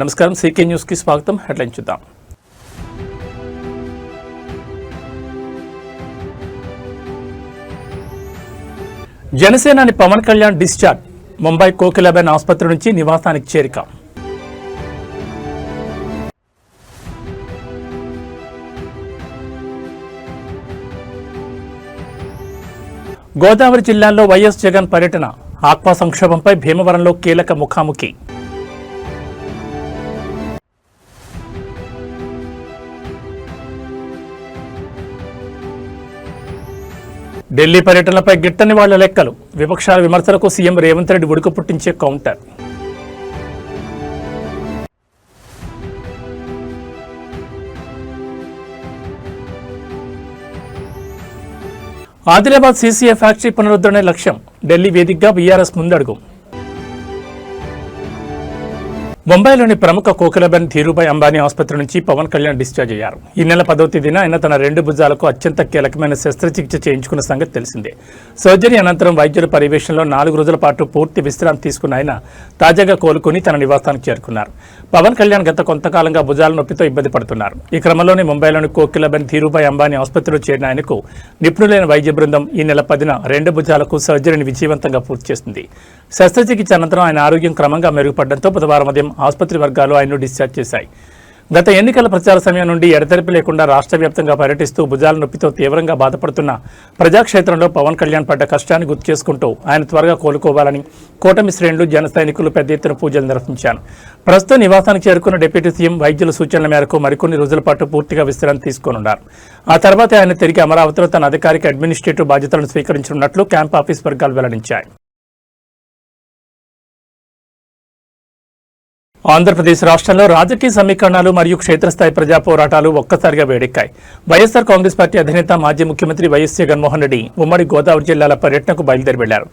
నమస్కారం, CK news కి స్వాగతం. హెడ్లైన్ చూద్దాం. జనసేనాని పవన్ కళ్యాణ్ డిశ్చార్జ్. ముంబై కోకిలాబెన్ ఆసుపత్రి నుంచి నివాసానికి చేరిక. గోదావరి జిల్లాలో వైఎస్ జగన్ పర్యటన. ఆక్వా సంక్షోభంపై భీమవరంలో కీలక ముఖాముఖి. ఢిల్లీ పర్యటనపై గిట్టని వాళ్ల లెక్కలు. విపక్షాల విమర్శలకు సీఎం రేవంత్ రెడ్డి ఉడుకు పుట్టించే కౌంటర్. ఆదిలాబాద్ సీసీఏ ఫ్యాక్టరీ పునరుద్ధరణ లక్ష్యం. ఢిల్లీ వేదికగా బీఆర్ఎస్ ముందడుగు. ముంబైలోని ప్రముఖ కోకిలాబెన్ ధీరుభాయ్ అంబానీ ఆసుపత్రి నుంచి పవన్ కళ్యాణ్ డిశ్చార్జ్ అయ్యారు. ఈ నెల 10వ తేదీన ఆయన తన 2 భుజాలకు అత్యంత కీలకమైన శస్త్రచికిత్స చేయించుకున్న సంగతి తెలిసిందే. సర్జరీ అనంతరం వైద్యుల పర్యవేక్షణలో 4 రోజుల పాటు పూర్తి విశ్రాంతి తీసుకున్న ఆయన తాజాగా కోలుకుని తన నివాసానికి చేరుకున్నారు. పవన్ కళ్యాణ్ గత కొంతకాలంగా భుజాల నొప్పితో ఇబ్బంది పడుతున్నారు. ఈ క్రమంలోనే ముంబైలోని కోకిలాబెన్ ధీరుభాయ్ అంబానీ ఆసుపత్రిలో చేరిన ఆయనకు నిపుణులైన వైద్య బృందం ఈ నెల 10న 2 భుజాలకు సర్జరీని విజయవంతంగా పూర్తి చేసింది. శస్త్రచికిత్స అనంతరం ఆయన ఆరోగ్యం క్రమంగా మెరుగుపడడంతో బుధవారం ఉదయం ఆసుపత్రి వర్గాలు ఆయన్ను డిశ్చార్జ్ చేశాయి. గత ఎన్నికల ప్రచార సమయం నుండి ఎడతెరిపి లేకుండా రాష్ట్ర వ్యాప్తంగా పర్యటిస్తూ భుజాల నొప్పితో తీవ్రంగా బాధపడుతున్న ప్రజాక్షేత్రంలో పవన్ కళ్యాణ్ పడ్డ కష్టాన్ని గుర్తు చేసుకుంటూ ఆయన త్వరగా కోలుకోవాలని కూటమి శ్రేణులు, జన సైనికులు పెద్ద ఎత్తున పూజలు నిర్వహించారు. ప్రస్తుతం నివాసానికి చేరుకున్న డిప్యూటీ సీఎం వైద్యుల సూచనల మేరకు మరికొన్ని రోజుల పాటు పూర్తిగా విశ్రాంతి తీసుకోనున్నారు. ఆ తర్వాత ఆయన తిరిగి అమరావతిలో తన అధికారిక అడ్మినిస్ట్రేటివ్ బాధ్యతలను స్వీకరించనున్నట్లు క్యాంప్ ఆఫీస్ వర్గాలు వెల్లడించాయి. ఆంధ్రప్రదేశ్ రాష్ట్రంలో రాజకీయ సమీకరణాలు మరియు క్షేత్రస్థాయి ప్రజా పోరాటాలు ఒక్కసారిగా వేడెక్కాయి. వైఎస్ఆర్ కాంగ్రెస్ పార్టీ అధినేత మాజీ ముఖ్యమంత్రి వైఎస్ జగన్మోహన్ రెడ్డి ఉమ్మడి గోదావరి జిల్లాల పర్యటనకు బయలుదేరి వెళ్లారు.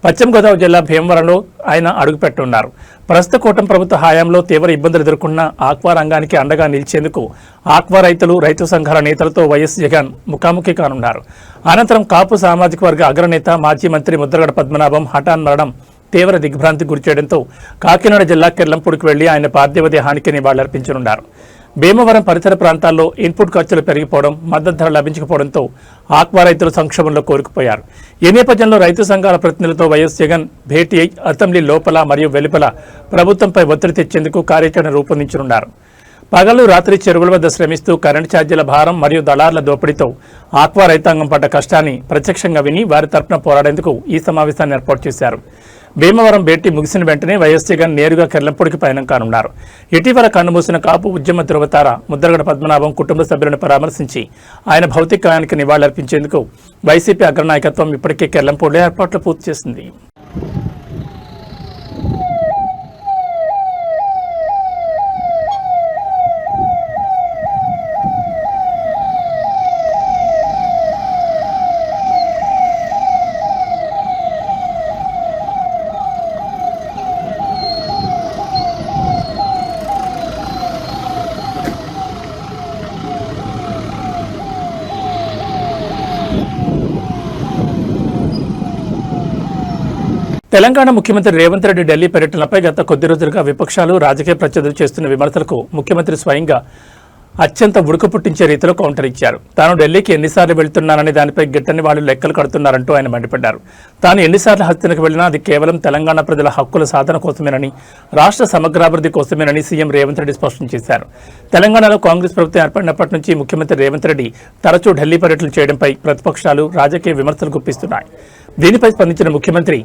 పశ్చిమ గోదావరి జిల్లా భీమవరంలో ఆయన అడుగుపెట్టున్నారు. ప్రస్తుత కూటమి ప్రభుత్వ హయాంలో తీవ్ర ఇబ్బందులు ఎదుర్కొన్న ఆక్వా రంగానికి అండగా నిలిచేందుకు ఆక్వా రైతులు, రైతు సంఘాల నేతలతో వైఎస్ జగన్ ముఖాముఖి కానున్నారు. అనంతరం కాపు సామాజిక వర్గ అగ్రనేత మాజీ మంత్రి ముద్రగడ పద్మనాభం హఠాన్ మరణం తీవ్ర దిగ్భ్రాంతి గురిచేయడంతో కాకినాడ జిల్లా కిర్లంపూడికి వెళ్లి ఆయన పార్థివ దేహానికి నివాళులర్పించనున్నారు. భీమవరం పరిసర ప్రాంతాల్లో ఇన్పుట్ ఖర్చులు పెరిగిపోవడం, మద్దతు ధర లభించకపోవడంతో ఆక్వా రైతులు సంక్షోభంలో కోరుకుపోయారు. ఈ నేపథ్యంలో రైతు సంఘాల ప్రతినిధులతో వైఎస్ జగన్ భేటీ అయి అసెంబ్లీ లోపల మరియు వెలుపల ప్రభుత్వంపై ఒత్తిడి తెచ్చేందుకు కార్యాచరణ రూపొందించనున్నారు. పగలు రాత్రి చెరువుల వద్ద శ్రమిస్తూ కరెంటు ఛార్జీల భారం మరియు దళార్ల దోపిడీతో ఆక్వా రైతాంగం పడ్డ కష్టాన్ని ప్రత్యక్షంగా విని వారి తరపున పోరాడేందుకు ఈ సమావేశాన్ని ఏర్పాటు చేశారు. భీమవరం భేటీ ముగిసిన వెంటనే వైఎస్ జగన్ నేరుగా కిర్లంపూడికి పయనం కానున్నారు. ఇటీవల కన్నుమూసిన కాపు ఉద్యమ ధృవతార ముద్రగడ పద్మనాభం కుటుంబ సభ్యులను పరామర్శించి ఆయన భౌతికాయానికి నివాళులర్పించేందుకు వైసీపీ అగ్రనాయకత్వం ఇప్పటికే కిర్లంపూడిలో ఏర్పాట్లు పూర్తి చేసింది. తెలంగాణ ముఖ్యమంత్రి రేవంత్ రెడ్డి ఢిల్లీ పర్యటనపై గత కొద్ది రోజులుగా విపక్షాలు, రాజకీయ ప్రత్యర్థులు చేస్తున్న విమర్శలకు ముఖ్యమంత్రి స్వయంగా అత్యంత ఉడుకు పుట్టించే రీతిలో కౌంటర్ ఇచ్చారు. తాను ఢిల్లీకి ఎన్నిసార్లు వెళ్తున్నానని దానిపై గిట్టని వాళ్ళు లెక్కలు కడుతున్నారంటూ ఆయన మండిపడ్డారు. తాను ఎన్నిసార్లు హస్తినకు వెళ్లినా అది కేవలం తెలంగాణ ప్రజల హక్కుల సాధన కోసమేనని, రాష్ట్ర సమగ్రాభివృద్ధి కోసమేనని సీఎం రేవంత్ రెడ్డి స్పష్టం చేశారు. తెలంగాణలో కాంగ్రెస్ ప్రభుత్వం ఏర్పడినప్పటి నుంచి ముఖ్యమంత్రి రేవంత్ రెడ్డి తరచూ ఢిల్లీ పర్యటనలు చేయడంపై ప్రతిపక్షాలు, రాజకీయ విమర్శలు గుప్పిస్తున్నాయి. దీనిపై స్పందించిన ముఖ్యమంత్రి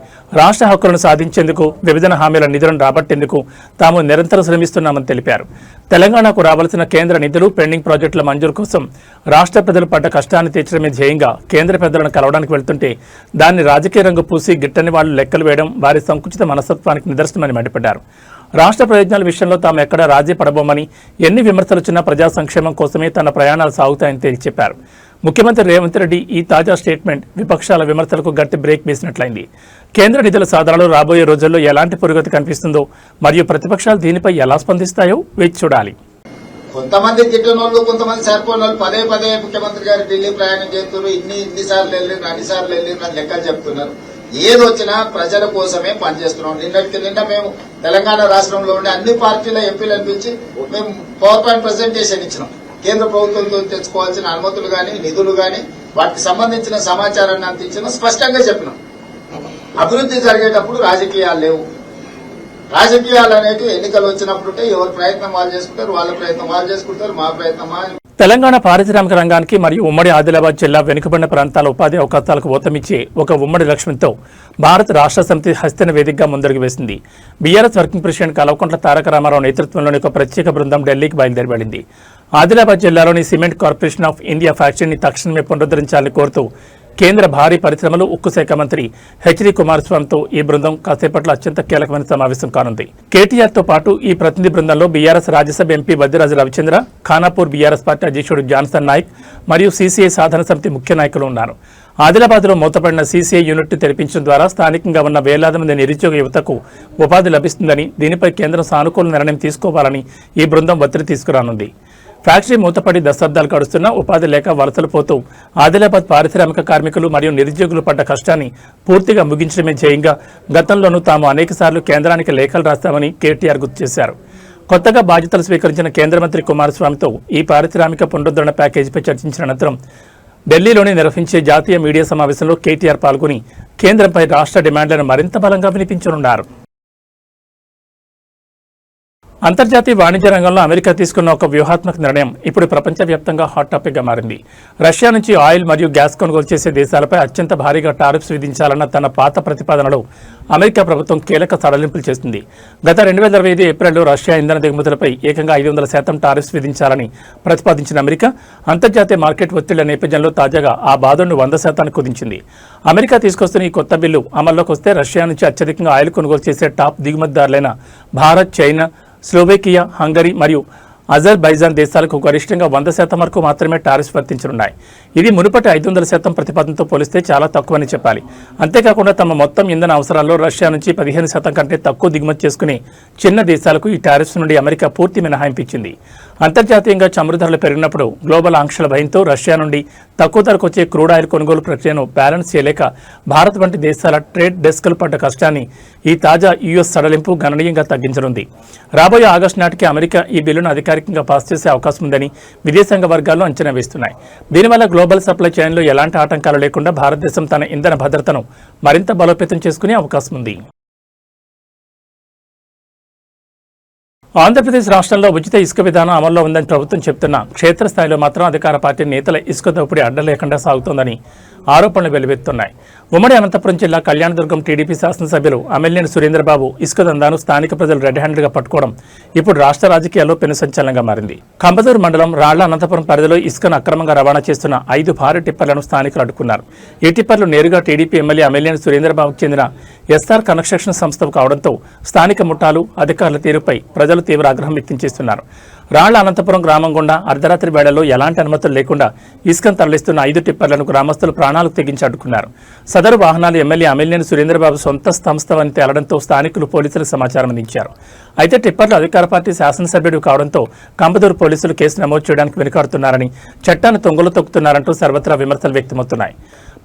రాష్ట్ర హక్కులను సాధించేందుకు, విభజన హామీల నిధులను రాబట్టేందుకు తాము నిరంతరం శ్రమిస్తున్నామని తెలిపారు. తెలంగాణకు రావాల్సిన కేంద్ర నిధులు, పెండింగ్ ప్రాజెక్టుల మంజూరు కోసం రాష్ట్ర ప్రజలు పడ్డ కష్టాన్ని తీర్చడమే ధ్యేయంగా కేంద్ర పెద్దలను కలవడానికి వెళ్తుంటే దాన్ని రాజకీయ రంగు పూసి గిట్టని వాళ్లు లెక్కలు వేయడం వారి సంకుచిత మనస్తత్వానికి నిదర్శనమని మండిపడ్డారు. రాష్ట్ర ప్రయోజనాల విషయంలో తాము ఎక్కడా రాజీ పడబోమని, ఎన్ని విమర్శలు వచ్చినా ప్రజా సంక్షేమం కోసమే తన ప్రయాణాలు సాగుతాయని తేల్చి చెప్పారు. ముఖ్యమంత్రి రేవంత్ రెడ్డి ఈ తాజా స్టేట్మెంట్ విపక్షాల విమర్శలకు గట్టి బ్రేక్ వేసినట్లయింది. కేంద్ర నిధుల సాధనలో రాబోయే రోజుల్లో ఎలాంటి పురోగతి కనిపిస్తుందో మరియు ప్రతిపక్షాలు దీనిపై ఎలా స్పందిస్తాయో వేచి చూడాలి. కొంతమంది తిట్టినోళ్ళు, కొంతమంది సరిపోయిన వాళ్ళు పదే పదే ముఖ్యమంత్రి గారు ఢిల్లీ ప్రయాణం చేస్తున్నారు, ఇన్నిసార్లు వెళ్ళిండ్రు, అన్నిసార్లు వెళ్ళిండ్రు అని లెక్కలు చెప్తున్నారు. ఏదొచ్చినా ప్రజల కోసమే పనిచేస్తున్నాం. నిన్న మేము తెలంగాణ రాష్ట్రంలో ఉండే అన్ని పార్టీల ఎంపీలను పిలిచి మేము పవర్ పాయింట్ ప్రజెంటేషన్ ఇచ్చినాం. కేంద్ర ప్రభుత్వంతో తెచ్చుకోవాల్సిన అనుమతులు గాని నిధులు గాని వాటికి సంబంధించిన సమాచారాన్ని అందించినా స్పష్టంగా చెప్పినాం. అభివృద్ధి జరిగేటప్పుడు రాజకీయాలు లేవు. రాజకీయాలు అనేవి ఎన్నికలు వచ్చినప్పుడు ఎవరి ప్రయత్నం వాళ్ళు చేసుకుంటారు, వాళ్ళ ప్రయత్నం వాళ్ళు చేసుకుంటారు, మా ప్రయత్నం తెలంగాణ పారిశ్రామిక రంగానికి మరియు ఉమ్మడి ఆదిలాబాద్ జిల్లా వెనుకబడిన ప్రాంతాల ఉపాధి అవకాశాలకు ఊతమిచ్చే ఒక ఉమ్మడి లక్ష్యంతో భారత రాష్ట్ర సమితి హస్తిన వేదికగా ముందడుగు వేసింది. BRS working president Kalvakuntla Taraka Ramarao నేతృత్వంలోని ఒక ప్రత్యేక బృందం ఢిల్లీకి బయలుదేరి వెళ్లింది. ఆదిలాబాద్ జిల్లాలోని సిమెంట్ కార్పొరేషన్ ఆఫ్ ఇండియా ఫ్యాక్టరీని తక్షణమే పునరుద్ధరించాలని కోరుతూ కేంద్ర భారీ పరిశ్రమలు ఉక్కు శాఖ మంత్రి హెచ్డి కుమారస్వామితో ఈ బృందం కాసేపట్లో అత్యంత కీలకమైన సమావేశం కానుంది. కేటీఆర్తో పాటు ఈ ప్రతినిధి బృందంలో BRS Rajya Sabha MP Vaddiraju Ravichandra, Khanapur BRS party అధ్యక్షుడు జాన్సన్ నాయక్ మరియు సీసీఐ సాధన సమితి ముఖ్య నాయకులు ఉన్నారు. ఆదిలాబాద్లో మూతపడిన సీసీఐ యూనిట్ తెరిపించడం ద్వారా స్థానికంగా ఉన్న వేలాది మంది నిరుద్యోగ యువతకు ఉపాధి లభిస్తుందని, దీనిపై కేంద్రం సానుకూల నిర్ణయం తీసుకోవాలని ఈ బృందం ఒత్తిడి తీసుకురానుంది. ఫ్యాక్టరీ మూతపడి దశాబ్దాలు గడుస్తున్నా ఉపాధి లేక వలసలు పోతూ ఆదిలాబాద్ పారిశ్రామిక కార్మికులు మరియు నిరుద్యోగులు పడ్డ కష్టాన్ని పూర్తిగా ముగించడమే ధ్యేయంగా గతంలోనూ తాము అనేకసార్లు కేంద్రానికి లేఖలు రాస్తామని కేటీఆర్ గుర్తు చేశారు. కొత్తగా బాధ్యతలు స్వీకరించిన కేంద్ర మంత్రి కుమారస్వామితో ఈ పారిశ్రామిక పునరుద్ధరణ ప్యాకేజీపై చర్చించిన అనంతరం ఢిల్లీలోని నిర్వహించే జాతీయ మీడియా సమావేశంలో కేటీఆర్ పాల్గొని కేంద్రంపై రాష్ట్ర డిమాండ్లను మరింత బలంగా వినిపించనున్నారు. అంతర్జాతీయ వాణిజ్య రంగంలో అమెరికా తీసుకున్న ఒక వ్యూహాత్మక నిర్ణయం ఇప్పుడు ప్రపంచవ్యాప్తంగా హాట్ టాపిక్గా మారింది. రష్యా నుంచి ఆయిల్ మరియు గ్యాస్ కొనుగోలు చేసే దేశాలపై అత్యంత భారీగా టారిఫ్స్ విధించాలన్న తన పాత ప్రతిపాదనలో అమెరికా ప్రభుత్వం కీలక సడలింపులు చేస్తుంది. గత 2025 ఏప్రిల్లో రష్యా ఇంధన దిగుమతులపై ఏకంగా 500% టారిఫ్స్ విధించాలని ప్రతిపాదించిన అమెరికా అంతర్జాతీయ మార్కెట్ ఒత్తిళ్ల నేపథ్యంలో తాజాగా ఆ బాధను 100% కుదించింది. అమెరికా తీసుకొస్తున్న ఈ కొత్త బిల్లు అమల్లోకి వస్తే రష్యా నుంచి అత్యధికంగా ఆయిల్ కొనుగోలు చేసే టాప్ దిగుమతిదారులైన భారత్, చైనా, స్లోవేకియా, హంగరీ మరియు అజర్బైజాన్ దేశాలకు గరిష్టంగా 100% వరకు మాత్రమే టారిఫ్స్ వర్తించనున్నాయి. ఇది మునుపటి 500% ప్రతిపాదనతో పోలిస్తే చాలా తక్కువని చెప్పాలి. అంతేకాకుండా తమ మొత్తం ఇంధన అవసరాల్లో రష్యా నుంచి 15% కంటే తక్కువ దిగుమతి చేసుకునే చిన్న దేశాలకు ఈ టారిఫ్స్ నుండి అమెరికా పూర్తి మినహాయింపు ఇచ్చింది. అంతర్జాతీయంగా చమురు ధరలు పెరిగినప్పుడు గ్లోబల్ ఆంక్షల భయంతో రష్యా నుండి తక్కువ ధరకు వచ్చే క్రూడ్ ఆయిల్ కొనుగోలు ప్రక్రియను బ్యాలెన్స్ చేయలేక భారత్ వంటి దేశాల ట్రేడ్ డెస్క్లు పడ్డ కష్టాన్ని ఈ తాజా యుఎస్ సడలింపు గణనీయంగా తగ్గించనుంది. రాబోయే ఆగస్టు నాటికి అమెరికా ఈ బిల్లును అధికారికంగా పాస్ చేసే అవకాశం ఉందని విదేశాంగ వర్గాల్లో అంచనా వేస్తున్నాయి. దీనివల్ల గ్లోబల్ సప్లై చైన్లో ఎలాంటి ఆటంకాలు లేకుండా భారతదేశం తన ఇంధన భద్రతను మరింత బలోపేతం చేసుకునే అవకాశం ఉంది. ఆంధ్రప్రదేశ్ రాష్ట్రంలో ఉచిత ఇసుక విధానం అమల్లో ఉందని ప్రభుత్వం చెబుతున్నా క్షేత్రస్థాయిలో మాత్రం అధికార పార్టీ నేతల ఇసుక దోపిడీ అడ్డలేకుండా సాగుతోందని ఆరోపణలు వెలువెత్తున్నాయి. ఉమ్మడి అనంతపురం జిల్లా కళ్యాణదుర్గం టీడీపీ శాసనసభ్యులు అమెల్యేని సురేంద్రబాబు ఇసుక దందాను స్థానిక ప్రజలు రెడ్ హ్యాండెడ్గా పట్టుకోవడం ఇప్పుడు రాష్ట్ర రాజకీయాల్లో పెను సంచలనంగా మారింది. కంబదూరు మండలం రాళ్ల అనంతపురం పరిధిలో ఇసుకను అక్రమంగా రవాణా చేస్తున్న 5 భారీ టిప్పర్లను స్థానికులు అడ్డుకున్నారు. ఈ టిప్పర్లు నేరుగా టీడీపీ ఎమ్మెల్యే అమెల్యేని సురేంద్రబాబుకు చెందిన ఎస్ఆర్ కన్స్ట్రక్షన్ సంస్థకు కావడంతో స్థానిక ముఠాలు అధికారుల తీరుపై ప్రజలు తీవ్ర ఆగ్రహం వ్యక్తం చేస్తున్నారు. రాళ్ల అనంతపురం గ్రామం గుండా అర్ధరాత్రి వేళల్లో ఎలాంటి అనుమతులు లేకుండా ఇసుకను తరలిస్తున్న 5 టిప్పర్లను గ్రామస్తులు ప్రాణాలకు తెగించి అడ్డుకున్నారు. సదరు వాహనాలు ఎమ్మెల్యే అమెల్యేని సురేంద్రబాబు సొంత సంస్థవని తేలడంతో స్థానికులు పోలీసులకు సమాచారం అందించారు. అయితే టిప్పర్లు అధికార పార్టీ శాసనసభ్యుడు కావడంతో కంబదూరు పోలీసులు కేసు నమోదు చేయడానికి వెనుకాడుతున్నారని, చట్టాన్ని తొంగలు తొక్కుతున్నారంటూ సర్వత్రా విమర్శలు వ్యక్తమవుతున్నాయి.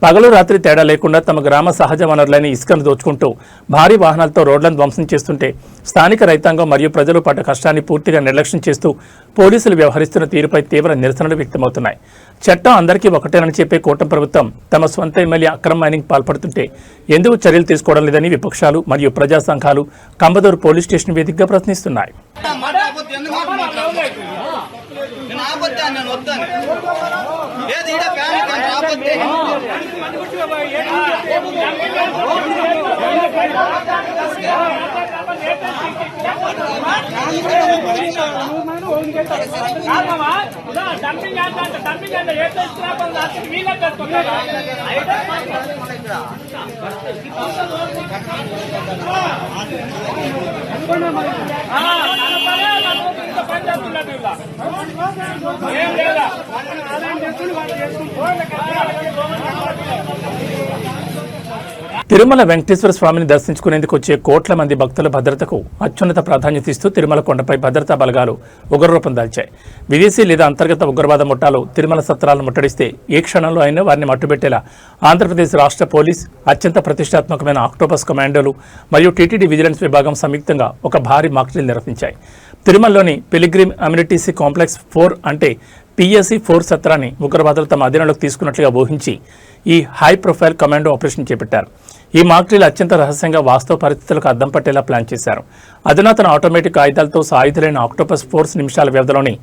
పగలు రాత్రి తేడా లేకుండా తమ గ్రామ సహజ వనరులైన ఇసుకను దోచుకుంటూ భారీ వాహనాలతో రోడ్లను ధ్వంసం చేస్తుంటే స్థానిక రైతాంగం మరియు ప్రజలు పడ్డ కష్టాన్ని పూర్తిగా నిర్లక్ష్యం చేస్తూ పోలీసులు వ్యవహరిస్తున్న తీరుపై తీవ్ర నిరసనలు వ్యక్తమవుతున్నాయి. చట్టం అందరికీ ఒకటేనని చెప్పే కూటమి ప్రభుత్వం తమ స్వంత ఎమ్మెల్యే అక్రమ మైనింగ్ పాల్పడుతుంటే ఎందుకు చర్యలు తీసుకోవడం లేదని విపక్షాలు మరియు ప్రజా సంఘాలు కంబదూరు పోలీస్ స్టేషన్ వేదికగా ప్రశ్నిస్తున్నాయి. తిరుమల వెంకటేశ్వర స్వామిని దర్శించుకునేందుకు వచ్చే కోట్ల మంది భక్తుల భద్రతకు అత్యున్నత ప్రాధాన్యత ఇస్తూ తిరుమల కొండపై భద్రతా బలగాలు ఉగ్రరూపం దాల్చాయి. విదేశీ లేదా అంతర్గత ఉగ్రవాద ముఠాలు తిరుమల సత్రాలను ముట్టడిస్తే ఏ క్షణంలో అయినా వారిని మట్టుబెట్టేలా ఆంధ్రప్రదేశ్ రాష్ట్ర పోలీస్, అత్యంత ప్రతిష్టాత్మకమైన ఆక్టోపస్ కమాండోలు మరియు టీటీడీ విజిలెన్స్ విభాగం సంయుక్తంగా ఒక భారీ మాక్ డ్రిల్ నిర్వహించాయి. తిరుమలలోని పిలిగ్రిమ్ అమ్యూనిటీసీ కాంప్లెక్స్ 4 అంటే PSC 4 సత్రాన్ని ఉగ్రవాదులు తమ అధీనంలోకి తీసుకున్నట్లుగా ఊహించి ఈ హై ప్రొఫైల్ కమాండో ఆపరేషన్ చేపట్టారు. ఈ మాక్ డ్రిల్ అత్యంత రహస్యంగా వాస్తవ పరిస్థితులకు అద్దం పట్టేలా ప్లాన్ చేశారు. అధునాతన ఆటోమేటిక్ ఆయుధాలతో సాయుధులైన ఆక్టోపస్ ఫోర్స్ నిమిషాల వ్యవధిలోని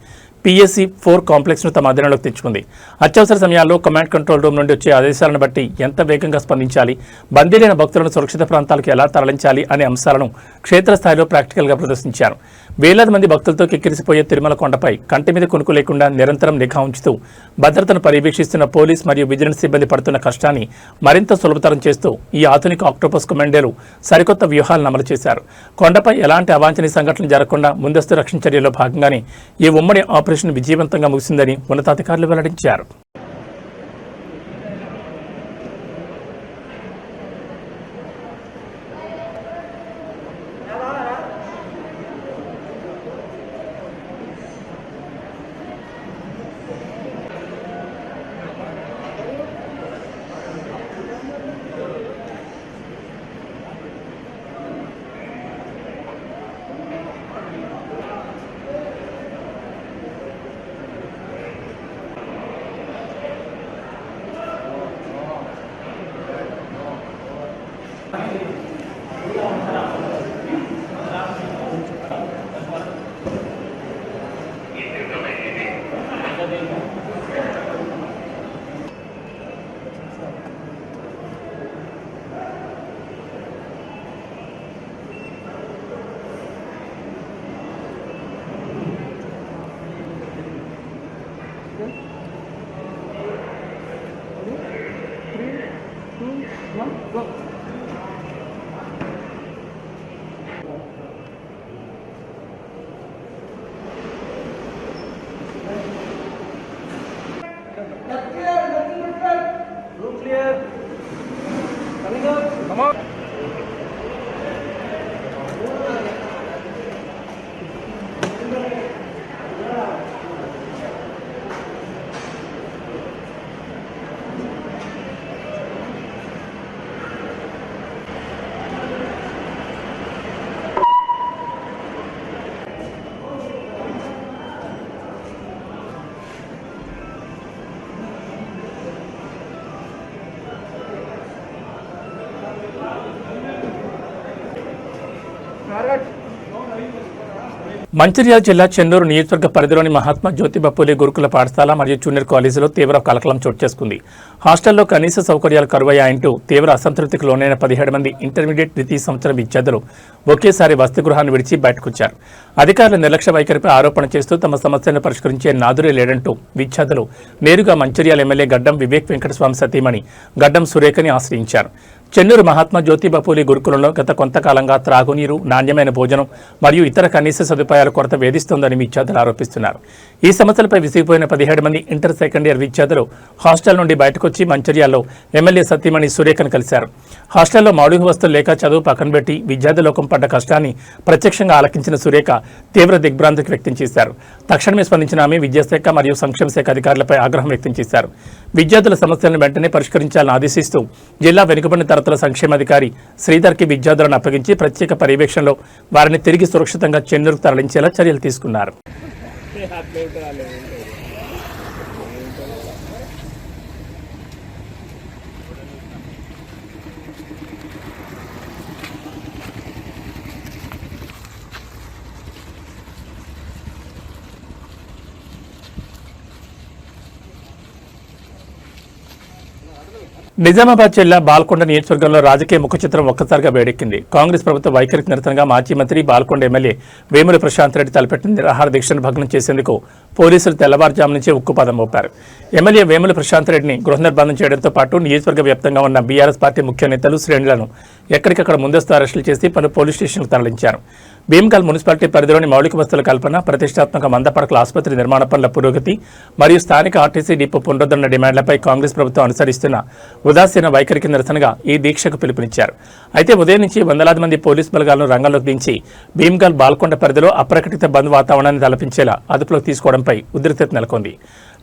PSC 4 కాంప్లెక్స్ను తమ అధీనంలోకి తెచ్చుకుంది. అత్యవసర సమయాల్లో కమాండ్ కంట్రోల్ రూమ్ నుండి వచ్చే ఆదేశాలను బట్టి ఎంత వేగంగా స్పందించాలి, బందీలైన భక్తులను సురక్షిత ప్రాంతాలకు ఎలా తరలించాలి అనే అంశాలను క్షేత్రస్థాయిలో ప్రాక్టికల్గా ప్రదర్శించారు. వేలాది మంది భక్తులతో కిక్కిరిసిపోయే తిరుమల కొండపై కంటి మీద కొనుక్కు లేకుండా నిరంతరం నిఘా ఉంచుతూ భద్రతను పర్యవేక్షిస్తున్న పోలీస్ మరియు విజిలెన్స్ సిబ్బంది పడుతున్న కష్టాన్ని మరింత సులభతరం చేస్తూ ఈ ఆధునిక ఆక్టోపస్ కమాండోలు సరికొత్త వ్యూహాలను అమలు చేశారు. కొండపై ఎలాంటి అవాంఛనీయ సంఘటనలు జరగకుండా ముందస్తు రక్షణ చర్యల్లో భాగంగానే ఈ ఉమ్మడి ఆపరేషన్ విజయవంతంగా ముగిసిందని ఉన్నతాధికారులు వెల్లడించారు. మంచిర్యాల జిల్లా చెన్నూరు నియోజకవర్గ పరిధిలోని మహాత్మా జ్యోతిబా పూలే గురుకుల పాఠశాల మరియు జూనియర్ కాలేజీలో తీవ్ర కలకలం చోటు చేసుకుంది. హాస్టల్లో కనీస సౌకర్యాలు కరువయ్యాయంటూ తీవ్ర అసంతృప్తికి లోనైన 17 మంది ఇంటర్మీడియట్ ద్వితీయ సంవత్సరం విద్యార్థులు ఒకేసారి వసతి గృహాన్ని విడిచి బయటకొచ్చారు. అధికారుల నిర్లక్ష్య వైఖరిపై ఆరోపణ చేస్తూ తమ సమస్యలను పరిష్కరించే నాదురే లేడంటూ విద్యార్థులు నేరుగా మంచిర్యాల ఎమ్మెల్యే గడ్డం వివేక్ వెంకటస్వామి సతీమణి గడ్డం సురేఖని ఆశ్రయించారు. చెన్నూరు మహాత్మా జ్యోతిబా పూలే గురుకులంలో గత కొంతకాలంగా త్రాగునీరు, నాణ్యమైన భోజనం మరియు ఇతర కనీస సదుపాయాల కొరత వేధిస్తోందని విద్యార్థులు ఆరోపిస్తున్నారు. ఈ సమస్యలపై విసిగిపోయిన 17 మంది ఇంటర్ సెకండ్ ఇయర్ విద్యార్థులు హాస్టల్ నుండి బయటకొచ్చి మంచిర్యాలలో ఎమ్మెల్యే సతీమణి సురేఖను కలిశారు. హాస్టల్లో మౌలిక వస్తువులు లేక చదువు పక్కన పెట్టి విద్యార్థులోకం పడ్డ కష్టాన్ని ప్రత్యక్షంగా ఆలకించిన సురేఖ తీవ్ర దిగ్భ్రాంతికి వ్యక్తం చేశారు. తక్షణమే స్పందించిన ఆమె విద్యాశాఖ మరియు సంక్షేమ శాఖ అధికారులపై ఆగ్రహం వ్యక్తం చేశారు. విద్యార్థుల సమస్యలను వెంటనే పరిష్కరించాలని ఆదేశిస్తూ జిల్లా వెనుకబడిన తరగతుల సంక్షేమాధికారి శ్రీధర్కి విద్యార్థులను అప్పగించి ప్రత్యేక పర్యవేక్షణలో వారిని తిరిగి సురక్షితంగా చెన్నూరుకు తరలించేలా చర్యలు తీసుకున్నారు. నిజామాబాద్ జిల్లా బాల్కొండ నియోజకవర్గంలో రాజకీయ ముఖ చిత్రం ఒక్కసారిగా వేడెక్కింది. కాంగ్రెస్ ప్రభుత్వ వైఖరికి నిరసనగా మాజీ మంత్రి బాల్కొండ ఎమ్మెల్యే వేముల ప్రశాంత్ రెడ్డి తలపెట్టిన నిరాహార దీక్షను భగ్నం చేసేందుకు పోలీసులు తెల్లవారుజాము నుంచి ఉక్కుపాదం మోపారు. ఎమ్మెల్యే వేముల ప్రశాంత్ రెడ్డిని గృహ నిర్బంధం చేయడంతో పాటు నియోజకవర్గ వ్యాప్తంగా ఉన్న బీఆర్ఎస్ పార్టీ ముఖ్య నేతలు, శ్రేణులను ఎక్కడికక్కడ ముందస్తు అరెస్టులు చేసి పలు పోలీస్ స్టేషన్లకు తరలించారు. భీమ్గల్ మున్సిపాలిటీ పరిధిలోని మౌలిక వసతుల కల్పన, ప్రతిష్టాత్మక మందపడకల ఆసుపత్రి నిర్మాణ పనుల పురోగతి మరియు స్థానిక ఆర్టీసీ డిపో పునరుద్ధరణ డిమాండ్లపై కాంగ్రెస్ ప్రభుత్వం అనుసరిస్తున్న ఉదాసీన వైఖరికి నిరసనగా ఈ దీక్షకు పిలుపునిచ్చారు. అయితే ఉదయం నుంచి వందలాది మంది పోలీసు బలగాలను రంగంలోకి దించి భీమ్గల్ బాల్కొండ పరిధిలో అప్రకటిత బంద్ వాతావరణాన్ని తలపించేలా అదుపులోకి తీసుకోవడంపై ఉద్రిక్తత నెలకొంది.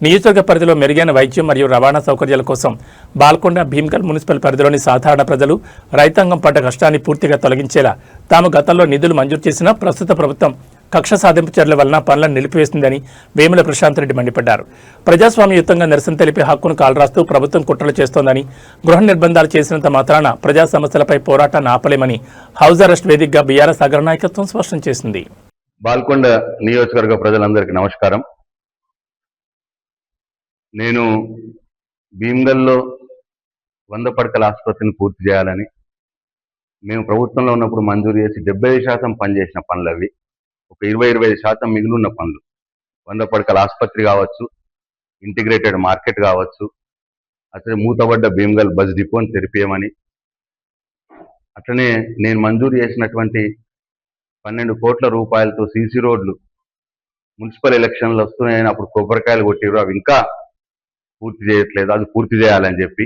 నియోజకవర్గ పరిధిలో మెరుగైన వైద్యం మరియు రవాణా సౌకర్యాల కోసం బాల్కొండ, భీమ్గల్ మున్సిపల్ పరిధిలోని సాధారణ ప్రజలు, రైతాంగం పడ్డ కష్టాన్ని పూర్తిగా తొలగించేలా తాము గతంలో నిధులు మంజూరు చేసిన ప్రస్తుత ప్రభుత్వం కక్ష సాధింపు చర్యల వలన పనులను నిలిపివేసిందని వేముల ప్రశాంత్ రెడ్డి మండిపడ్డారు. ప్రజాస్వామ్యయుతంగా నిరసన తెలిపే హక్కును కాలరాస్తూ ప్రభుత్వం కుట్రలు చేస్తోందని, గృహ నిర్బంధాలు చేసినంత మాత్రాన ప్రజా సమస్యలపై పోరాటాన్ని ఆపలేమని హౌస్ అరెస్ట్ వేదికగా బీఆర్ఎస్ అగ్రనాయకత్వం స్పష్టం చేసింది. బాల్కొండ నియోజకవర్గ ప్రజలందరికీ నమస్కారం. నేను భీమ్గల్లో 100 పడకల ఆసుపత్రిని పూర్తి చేయాలని మేము ప్రభుత్వంలో ఉన్నప్పుడు మంజూరు చేసి 75% పనిచేసిన పనులు అవి. ఒక 20-25% మిగిలిన పనులు, 100 పడకల ఆసుపత్రి కావచ్చు, ఇంటిగ్రేటెడ్ మార్కెట్ కావచ్చు, అట్లనే మూతబడ్డ భీమ్గల్ బస్ డిపోని తెరిపేయమని, అట్లనే నేను మంజూరు చేసినటువంటి 12 కోట్ల రూపాయలతో సీసీ రోడ్లు మున్సిపల్ ఎలక్షన్లు వస్తున్నాయని అప్పుడు కొబ్బరికాయలు కొట్టిరు, అవి ఇంకా పూర్తి చేయట్లేదు, అది పూర్తి చేయాలని చెప్పి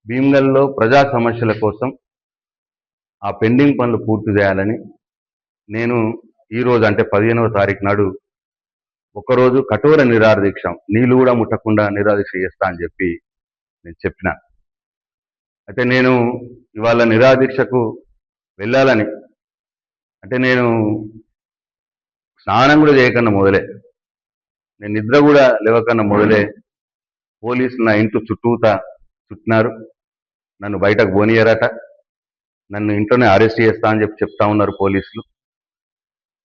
భీమ్గల్లో ప్రజా సమస్యల కోసం ఆ పెండింగ్ పనులు పూర్తి చేయాలని నేను ఈరోజు అంటే 15వ తారీఖు నాడు ఒకరోజు కఠోర నిరాహార దీక్ష, నీళ్లు కూడా ముట్టకుండా నిరాహార దీక్ష చేస్తా అని చెప్పి నేను చెప్పిన. అయితే నేను ఇవాళ నిరాహార దీక్షకు వెళ్ళాలని అంటే నేను స్నానం కూడా చేయకన్నా మొదలే, నేను నిద్ర కూడా లేవకన్నా మొదలే పోలీసులు నా ఇంట్లో చుట్టినారు. నన్ను బయటకు పోనీయరట, నన్ను ఇంట్లోనే అరెస్ట్ చేస్తా అని చెప్పి చెప్తా ఉన్నారు పోలీసులు.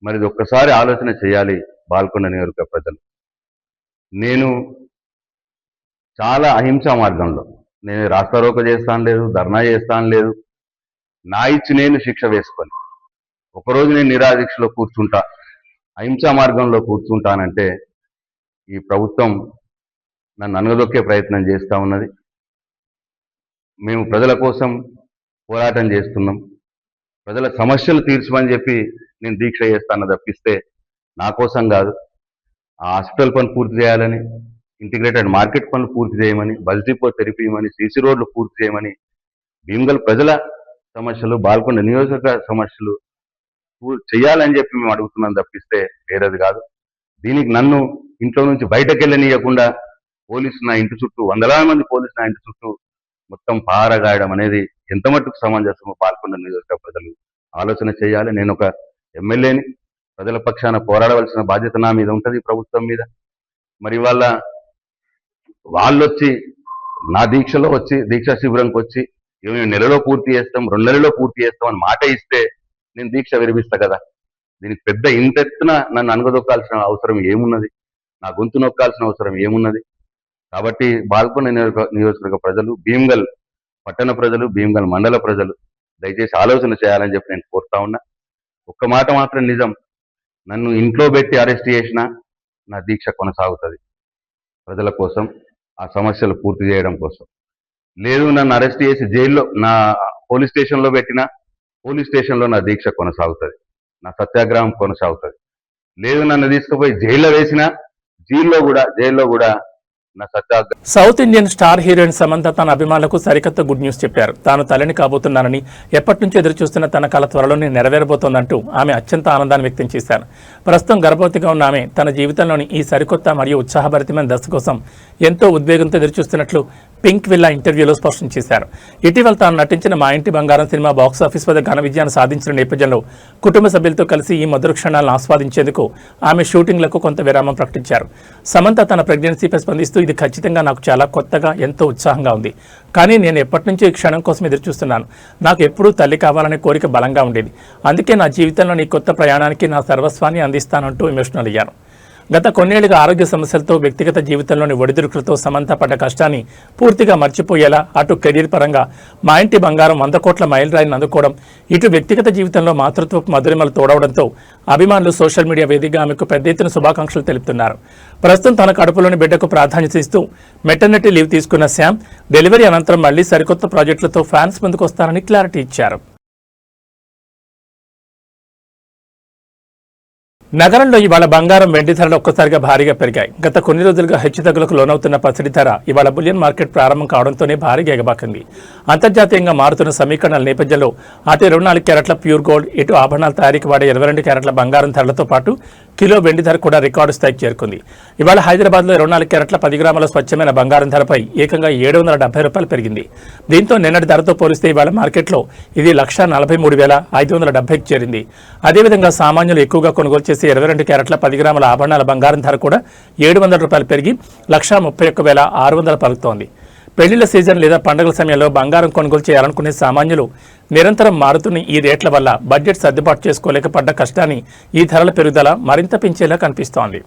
మరి ఇది ఒక్కసారి ఆలోచన చేయాలి బాల్కొండ నియోజకవర్గ ప్రజలు. నేను చాలా అహింసా మార్గంలో, నేను రాస్తారోక చేస్తాను లేదు, ధర్నా చేస్తాను లేదు, నా ఇచ్చి నేను శిక్ష వేసుకొని ఒకరోజు నేను నిరాహార దీక్షలో కూర్చుంటా, అహింసా మార్గంలో కూర్చుంటానంటే ఈ ప్రభుత్వం నన్ను అనగదొక్కే ప్రయత్నం చేస్తూ ఉన్నది. మేము ప్రజల కోసం పోరాటం చేస్తున్నాం, ప్రజల సమస్యలు తీర్చమని చెప్పి నేను దీక్ష చేస్తాను తప్పిస్తే నా కోసం కాదు. ఆ హాస్పిటల్ పని పూర్తి చేయాలని, ఇంటిగ్రేటెడ్ మార్కెట్ పనులు పూర్తి చేయమని, బస్ డిపో తెరిపియమని, సీసీ రోడ్లు పూర్తి చేయమని, భీమ్గల్ ప్రజల సమస్యలు, బాల్కొండ నియోజకవర్గ సమస్యలు చేయాలని చెప్పి మేము అడుగుతున్నాం తప్పిస్తే వేరేది కాదు. దీనికి నన్ను ఇంట్లో నుంచి బయటకు వెళ్ళనీయకుండా పోలీసులు నా ఇంటి చుట్టూ, వందలాది మంది పోలీసులు నా ఇంటి చుట్టూ మొత్తం పారగాయడం అనేది ఎంత మట్టుకు సమంజసమో బాల్కొండ నియోజకవర్గ ప్రజలు ఆలోచన చేయాలి. నేను ఒక ఎమ్మెల్యేని, ప్రజల పక్షాన పోరాడవలసిన బాధ్యత నా మీద ఉంటుంది, ప్రభుత్వం మీద. మరి వాళ్ళు వచ్చి నా దీక్షలో వచ్చి, దీక్షా శిబిరంకి వచ్చి మేము నెలలో పూర్తి చేస్తాం, 2 నెలల్లో పూర్తి చేస్తాం అని మాట ఇస్తే నేను దీక్ష విరమిస్తా కదా. దీనికి పెద్ద ఇంతెత్తున నన్ను అనగదొక్కాల్సిన అవసరం ఏమున్నది, నా గొంతు నొక్కాల్సిన అవసరం ఏమున్నది? కాబట్టి బాల్కొండ నియోజకవర్గ ప్రజలు, భీమ్గల్ పట్టణ ప్రజలు, భీమ్గల్ మండల ప్రజలు దయచేసి ఆలోచన చేయాలని చెప్పి నేను కోరుతా ఉన్నా. ఒక్క మాట మాత్రం నిజం, నన్ను ఇంట్లో పెట్టి అరెస్ట్ చేసినా నా దీక్ష కొనసాగుతుంది ప్రజల కోసం, ఆ సమస్యలు పూర్తి చేయడం కోసం. లేదు నన్ను అరెస్ట్ చేసి జైల్లో, నా పోలీస్ స్టేషన్లో పెట్టినా పోలీస్ స్టేషన్లో నా దీక్ష కొనసాగుతుంది, నా సత్యాగ్రహం కొనసాగుతుంది. లేదు నన్ను తీసుకుపోయి జైల్లో వేసినా జైల్లో కూడా నా సత్యాగ్రహం. South Indian star heroine Samantha తన అభిమానులకు సరికొత్త గుడ్ న్యూస్ చెప్పారు. తాను తల్లిని కాబోతున్నానని, ఎప్పటి నుంచి ఎదురు చూస్తున్న తన కల త్వరలోనే నెరవేరబోతోందంటూ ఆమె అత్యంత ఆనందాన్ని వ్యక్తం చేశారు. ప్రస్తుతం గర్భవతిగా ఉన్న ఆమె తన జీవితంలోని ఈ సరికొత్త మరియు ఉత్సాహభరితమైన దశ కోసం ఎంతో ఉద్వేగంతో ఎదురుచూస్తున్నట్లు పింక్ విల్లా ఇంటర్వ్యూలో స్పష్టం చేశారు. ఇటీవల తాను నటించిన మా ఇంటి బంగారం సినిమా బాక్సాఫీస్ వద్ద ఘన విజయాన్ని సాధించిన నేపథ్యంలో కుటుంబ సభ్యులతో కలిసి ఈ మధుర క్షణాలను ఆస్వాదించేందుకు ఆమె షూటింగ్లకు కొంత విరామం ప్రకటించారు. సమంత తన ప్రెగ్నెన్సీపై స్పందిస్తూ ఇది ఖచ్చితంగా నాకు చాలా కొత్తగా, ఎంతో ఉత్సాహంగా ఉంది. కానీ నేను ఎప్పటి నుంచో ఈ క్షణం కోసం ఎదురు చూస్తున్నాను. నాకు ఎప్పుడూ తల్లి కావాలనే కోరిక బలంగా ఉండేది. అందుకే నా జీవితంలోని కొత్త ప్రయాణానికి నా సర్వస్వాన్ని అందిస్తానంటూ ఎమోషనల్ అయ్యారు. గత కొన్నేళ్లుగా ఆరోగ్య సమస్యలతో, వ్యక్తిగత జీవితంలోని ఒడిదుడుకులతో సమంత పడ్డ కష్టాన్ని పూర్తిగా మర్చిపోయేలా అటు కెరీర్ పరంగా మా ఇంటి బంగారం 100 కోట్ల మైలురాయిని అందుకోవడం, ఇటు వ్యక్తిగత జీవితంలో మాతృత్వపు మధురిమలు తోడవడంతో అభిమానులు సోషల్ మీడియా వేదికగా ఆమెకు పెద్ద ఎత్తున శుభాకాంక్షలు తెలుపుతున్నారు. ప్రస్తుతం తన కడుపులోని బిడ్డకు ప్రాధాన్యత ఇస్తూ మెటర్నిటీ లీవ్ తీసుకున్న శామ్ డెలివరీ అనంతరం మళ్లీ సరికొత్త ప్రాజెక్టులతో ఫ్యాన్స్ ముందుకు వస్తారని క్లారిటీ ఇచ్చారు. నగరంలో ఇవాళ బంగారం వెండి ధరలు ఒక్కసారిగా భారీగా పెరిగాయి. గత కొన్ని రోజులుగా హెచ్చుతగ్గులకు లోనవుతున్న పసిడి ధర ఇవాళ బులియన్ మార్కెట్ ప్రారంభం కావడంతోనే భారీగా ఎగబాకింది. అంతర్జాతీయంగా మారుతున్న సమీకరణల నేపథ్యంలో అటు 24 క్యారెట్ల ప్యూర్ గోల్డ్, ఇటు ఆభరణాల తయారీకి వాడే 22 క్యారెట్ల బంగారం ధరలతో పాటు కిలో వెండి ధర కూడా రికార్డు స్థాయికి చేరుకుంది. ఇవాళ హైదరాబాద్లో 24 క్యారెట్ల 10 గ్రాముల స్వచ్ఛమైన బంగారం ధరపై ఏకంగా ₹770 పెరిగింది. దీంతో నిన్నటి ధరతో పోలిస్తే ఇవాళ మార్కెట్లో ఇది ₹1,43,570కి చేరింది. అదేవిధంగా సామాన్యులు ఎక్కువగా కొనుగోలు చేసే 22 క్యారెట్ల 10 గ్రాముల ఆభరణాల బంగారం ధర కూడా ₹700 పెరిగి ₹131,600 పలుకుతోంది. పెళ్లిళ్ల సీజన్ లేదా పండుగల సమయంలో బంగారం కొనుగోలు చేయాలనుకునే సామాన్యులు నిరంతరం మారుతున్న ఈ రేట్ల వల్ల బడ్జెట్ సర్దుబాటు చేసుకోలేక పడ్డ కష్టాన్ని ఈ ధరల పెరుగుదల మరింత పెంచేలా కనిపిస్తోంది.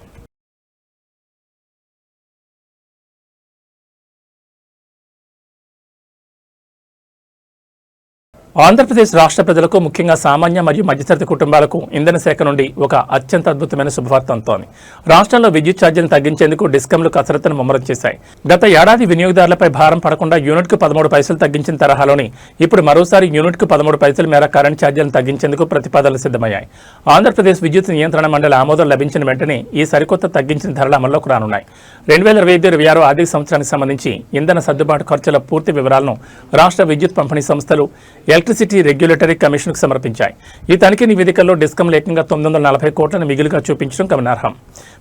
ఆంధ్రప్రదేశ్ రాష్ట్ర ప్రజలకు, ముఖ్యంగా సామాన్య మరియు మధ్యతరగతి కుటుంబాలకు ఇంధన శాఖ నుండి ఒక అత్యంత అద్భుతమైన శుభవార్త అందుతోంది. రాష్ట్రంలో విద్యుత్ ఛార్జీలను తగ్గించేందుకు డిస్కంలు కసరత్తును ముమ్మరం చేశాయి. గత ఏడాది వినియోగదారులపై భారం పడకుండా యూనిట్కు 13 పైసలు తగ్గించిన తరహాలోని ఇప్పుడు మరోసారి యూనిట్కు 13 పైసల మేర కరెంట్ ఛార్జీలను తగ్గించేందుకు ప్రతిపాదనలు సిద్ధమయ్యాయి. ఆంధ్రప్రదేశ్ విద్యుత్ నియంత్రణ మండలి ఆమోదం లభించిన వెంటనే ఈ సరికొత్త తగ్గించిన ధరలు అమల్లోకి రానున్నాయి. 2025-26 ఆర్థిక సంవత్సరానికి సంబంధించి ఇంధన సర్దుబాటు ఖర్చుల పూర్తి వివరాలను రాష్ట్ర విద్యుత్ పంపిణీ సంస్థలు ఎలక్ట్రిసిటీ రెగ్యులేటరీ కమిషన్కు సమర్పించాయి. ఈ తనిఖీ నివేదికల్లో డిస్కంలు ఏకంగా 940 కోట్లను మిగులుగా చూపించడం గమనార్హం.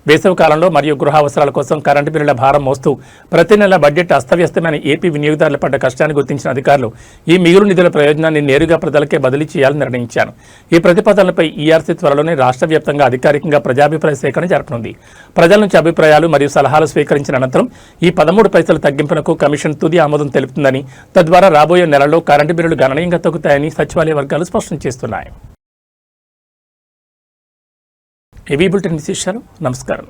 వేసవి కాలంలో మరియు గృహ అవసరాల కోసం కరెంటు బిల్లుల భారం మోస్తూ ప్రతి నెల బడ్జెట్ అస్తవ్యస్తమైన ఏపీ వినియోగదారుల పడ్డ కష్టాన్ని గుర్తించిన అధికారులు ఈ మిగులు నిధుల ప్రయోజనాన్ని నేరుగా ప్రజలకే బదిలీ చేయాలని నిర్ణయించారు. ఈ ప్రతిపాదనలపై ఈఆర్సీ త్వరలోనే రాష్ట్ర వ్యాప్తంగా అధికారికంగా ప్రజాభిప్రాయ సేకరణ జరపనుంది. ప్రజల నుంచి అభిప్రాయాలు మరియు సలహాలు స్వీకరించిన అనంతరం ఈ 13 పైసల తగ్గింపునకు కమిషన్ తుది ఆమోదం తెలుపుతుందని, తద్వారా రాబోయే నెలలో కరెంటు బిల్లులు గణనీయంగా తగ్గుతాయని సచివాలయ వర్గాలు స్పష్టం చేస్తున్నాయి. ఏవీ బులెటిన్ విశేషాలు. నమస్కారం.